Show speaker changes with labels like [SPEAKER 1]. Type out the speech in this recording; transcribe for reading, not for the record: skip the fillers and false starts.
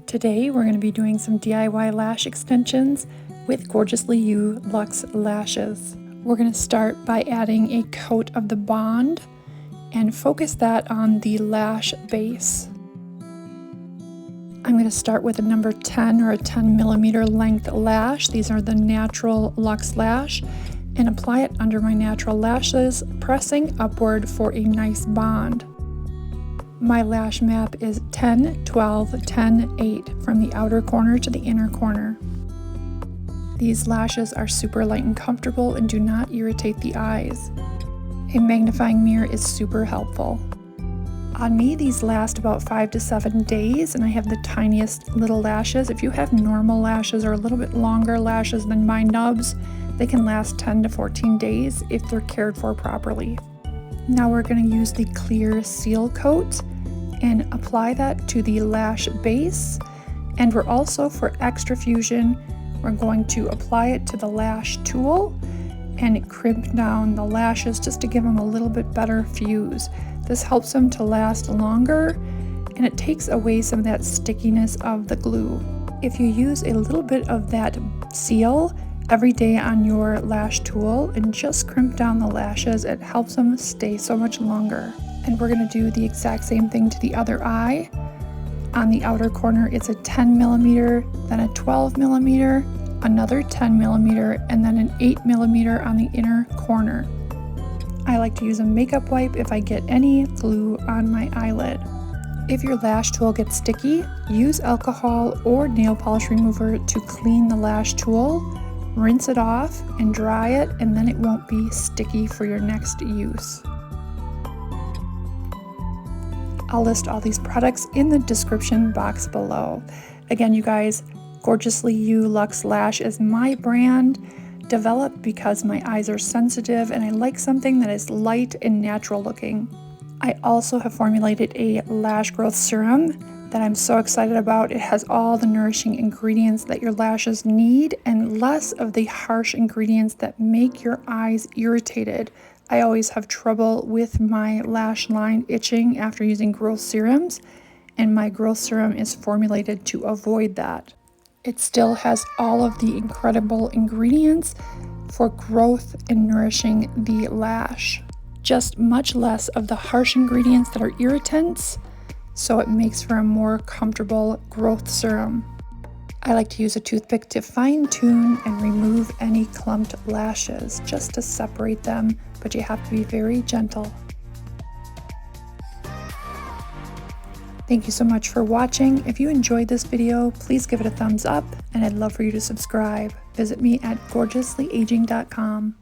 [SPEAKER 1] Today we're going to be doing some DIY lash extensions with Gorgeously You Luxe Lashes. We're going to start by adding a coat of the bond and focus that on the lash base. I'm going to start with a number 10 or a 10 millimeter length lash. These are the natural Luxe Lash, and apply it under my natural lashes, pressing upward for a nice bond. My lash map is 10, 12, 10, 8 from the outer corner to the inner corner. These lashes are super light and comfortable and do not irritate the eyes. A magnifying mirror is super helpful. On me, these last about 5 to 7 days, and I have the tiniest little lashes. If you have normal lashes or a little bit longer lashes than my nubs, they can last 10 to 14 days if they're cared for properly. Now we're going to use the clear seal coat and apply that to the lash base, and we're also, for extra fusion, we're going to apply it to the lash tool and crimp down the lashes just to give them a little bit better fuse. This helps them to last longer, and it takes away some of that stickiness of the glue. If you use a little bit of that seal every day on your lash tool and just crimp down the lashes, it helps them stay so much longer. And we're going to do the exact same thing to the other eye. On the outer corner, it's a 10 millimeter, then a 12 millimeter, another 10 millimeter, and then an 8 millimeter on the inner corner. I like to use a makeup wipe if I get any glue on my eyelid. If your lash tool gets sticky, use alcohol or nail polish remover to clean the lash tool. Rinse it off and dry it, and then it won't be sticky for your next use. I'll list all these products in the description box below. Again, you guys, Gorgeously You Luxe Lash is my brand, developed because my eyes are sensitive and I like something that is light and natural looking. I also have formulated a lash growth serum that I'm so excited about. It has all the nourishing ingredients that your lashes need and less of the harsh ingredients that make your eyes irritated. I always have trouble with my lash line itching after using growth serums, and my growth serum is formulated to avoid that. It still has all of the incredible ingredients for growth and nourishing the lash. Just much less of the harsh ingredients that are irritants, so it makes for a more comfortable growth serum. I like to use a toothpick to fine-tune and remove any clumped lashes, just to separate them, but you have to be very gentle. Thank you so much for watching. If you enjoyed this video, please give it a thumbs up, and I'd love for you to subscribe. Visit me at gorgeouslyaging.com.